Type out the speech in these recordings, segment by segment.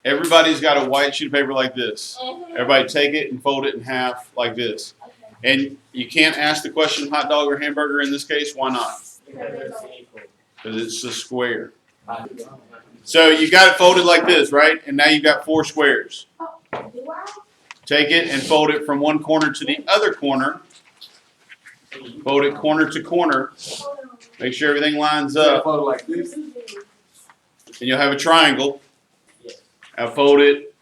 everybody's got a white sheet of paper like this. Everybody take it and fold it in half like this. And you can't ask the question hot dog or hamburger in this case. Why not? Because it's a square. So you got it folded like this, right? And now you've got 4 squares. Take it and fold it from one corner to the other corner. Fold it corner to corner. Make sure everything lines up. Fold it like this. And you'll have a triangle. Now fold it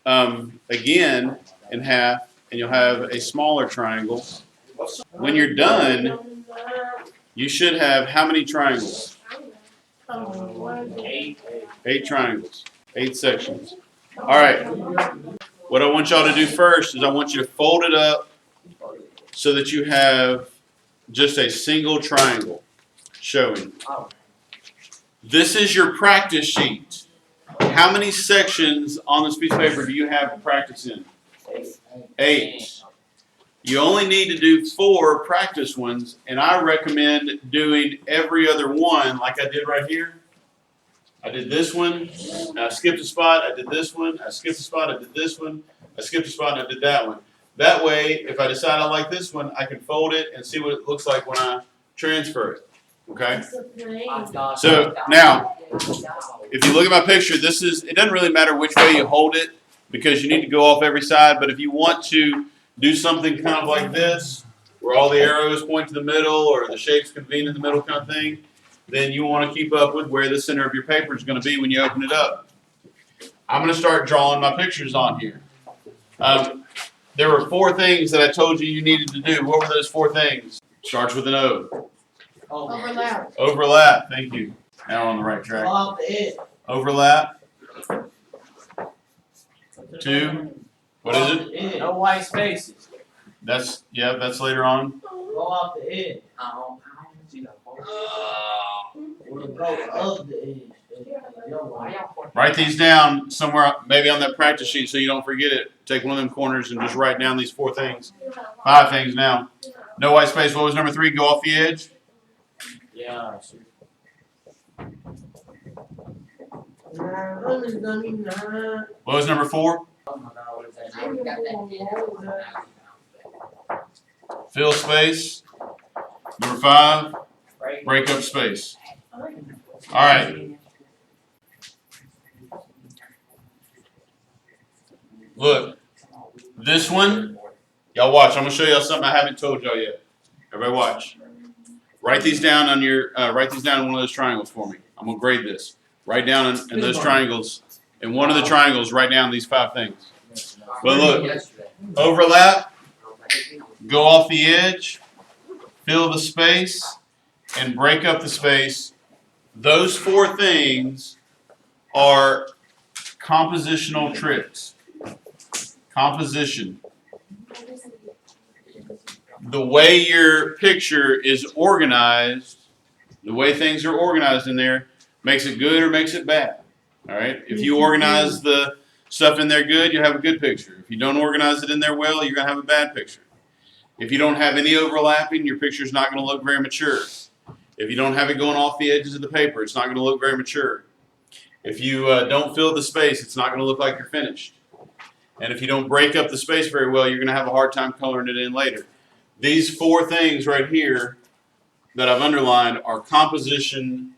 again in half, and you'll have a smaller triangle. When you're done, you should have how many triangles? 8 triangles. 8 sections. All right. What I want y'all to do first is I want you to fold it up so that you have just a single triangle showing. This is your practice sheet. How many sections on this piece of paper do you have to practice in? 8. You only need to do 4 practice ones, and I recommend doing every other one like I did right here. I did this one, I skipped a spot, I did this one, I skipped a spot, I did this one, I skipped a spot, and I did that one. That way, if I decide I like this one, I can fold it and see what it looks like when I transfer it. Okay? So now, if you look at my picture, it doesn't really matter which way you hold it because you need to go off every side, but if you want to do something kind of like this, where all the arrows point to the middle or the shapes convene in the middle kind of thing, then you want to keep up with where the center of your paper is going to be when you open it up. I'm going to start drawing my pictures on here. There were 4 things that I told you needed to do. What were those 4 things? Starts with an O. Overlap. Overlap. Thank you. Now we're on the right track. Overlap. 2. What is it? No white spaces. That's later on. Go off the edge. Write these down somewhere, maybe on that practice sheet so you don't forget it. Take one of them corners and just write down these 4 things. 5 things now. No white space. What was number 3? Go off the edge. Yeah. What was number 4? Fill space. Number 5, break up space. All right. Look, this one, y'all watch. I'm gonna show y'all something I haven't told y'all yet. Everybody watch. Write these down on your. Write these down in one of those triangles for me. I'm gonna grade this. Write down in those triangles. In one of the triangles, write down these 5 things. But look, overlap, go off the edge, fill the space, and break up the space. Those 4 things are compositional tricks. Composition. The way your picture is organized, the way things are organized in there, makes it good or makes it bad. All right? If you organize the stuff in there good, you have a good picture. If you don't organize it in there well, you're going to have a bad picture. If you don't have any overlapping, your picture's not going to look very mature. If you don't have it going off the edges of the paper, it's not going to look very mature. If you don't fill the space, it's not going to look like you're finished. And if you don't break up the space very well, you're going to have a hard time coloring it in later. These 4 things right here that I've underlined are composition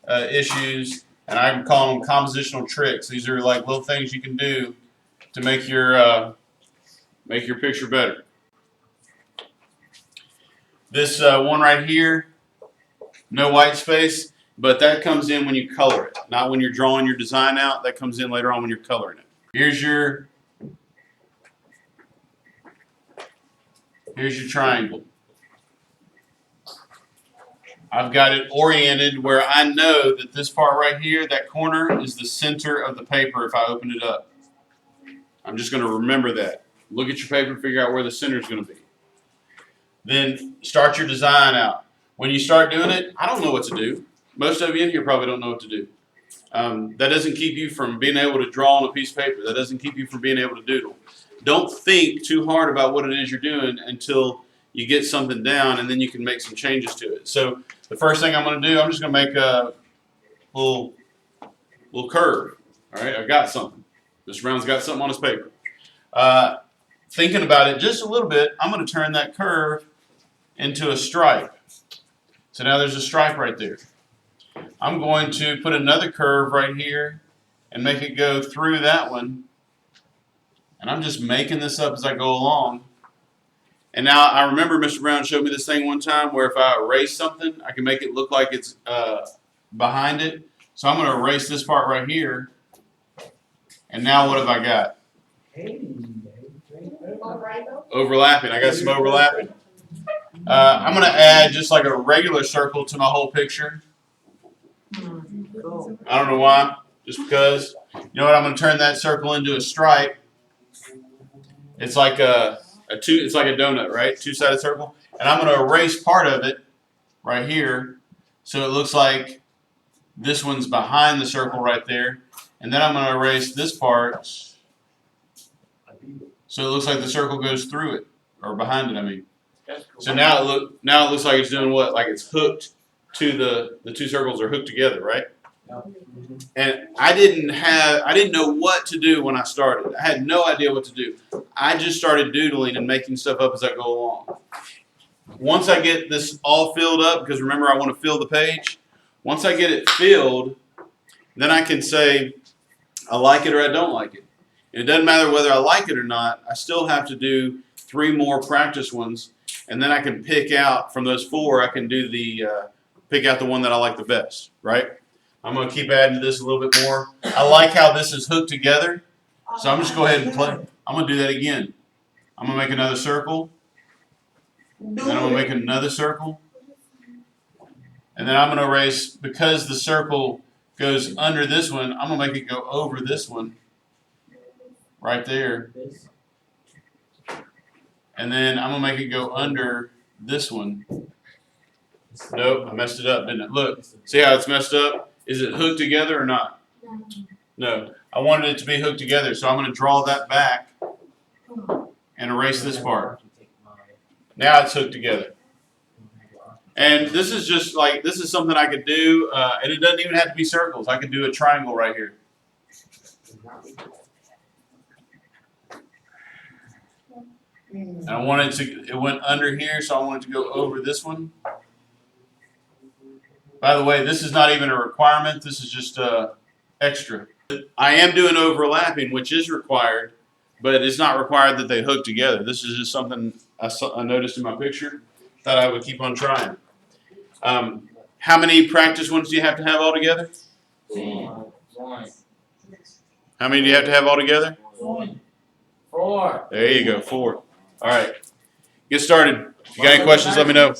issues, and I can call them compositional tricks. These are like little things you can do to make your picture better. This one right here, no white space, but that comes in when you color it, not when you're drawing your design out. That comes in later on when you're coloring it. Here's your triangle. I've got it oriented where I know that this part right here, that corner, is the center of the paper if I open it up. I'm just going to remember that. Look at your paper and figure out where the center is going to be. Then start your design out. When you start doing it, I don't know what to do. Most of you in here probably don't know what to do. That doesn't keep you from being able to draw on a piece of paper. That doesn't keep you from being able to doodle. Don't think too hard about what it is you're doing until you get something down, and then you can make some changes to it. So the first thing I'm going to do, I'm just going to make a little curve. All right, I've got something. Mr. Brown's got something on his paper. Thinking about it just a little bit, I'm going to turn that curve into a stripe. So now there's a stripe right there. I'm going to put another curve right here and make it go through that one. And I'm just making this up as I go along. And now I remember Mr. Brown showed me this thing one time where if I erase something, I can make it look like it's behind it. So I'm going to erase this part right here. And now what have I got? Overlapping. I got some overlapping. I'm going to add just like a regular circle to my whole picture. I don't know why. Just because. You know what? I'm going to turn that circle into a stripe. It's like it's like a donut, right? Two-sided circle. And I'm going to erase part of it right here. So it looks like this one's behind the circle right there. And then I'm going to erase this part. So it looks like the circle goes through it. Or behind it, I mean. So now it looks like it's doing what? Like it's hooked to the two circles are hooked together, right? And I didn't know what to do when I started. I had no idea what to do. I just started doodling and making stuff up as I go along. Once I get this all filled up, because remember I want to fill the page. Once I get it filled, then I can say I like it or I don't like it. And it doesn't matter whether I like it or not. I still have to do 3 more practice ones, and then I can pick out from those 4. I can do pick out the one that I like the best, right? I'm going to keep adding to this a little bit more. I like how this is hooked together, so I'm just going to go ahead and play. I'm going to do that again. I'm going to make another circle. Then I'm going to make another circle. And then I'm going to erase, because the circle goes under this one, I'm going to make it go over this one right there. And then I'm going to make it go under this one. Nope, I messed it up, didn't it? Look, see how it's messed up? Is it hooked together or not? No. I wanted it to be hooked together, so I'm going to draw that back and erase this part. Now it's hooked together. And this is just like, this is something I could do, and it doesn't even have to be circles. I could do a triangle right here. And I wanted it went under here, so I wanted to go over this one. By the way, this is not even a requirement. This is just extra. I am doing overlapping, which is required, but it's not required that they hook together. This is just something I noticed in my picture. Thought I would keep on trying. How many practice ones do you have to have all together? How many do you have to have all together? 4. There you go, 4. All right. Get started. If you got any questions, let me know.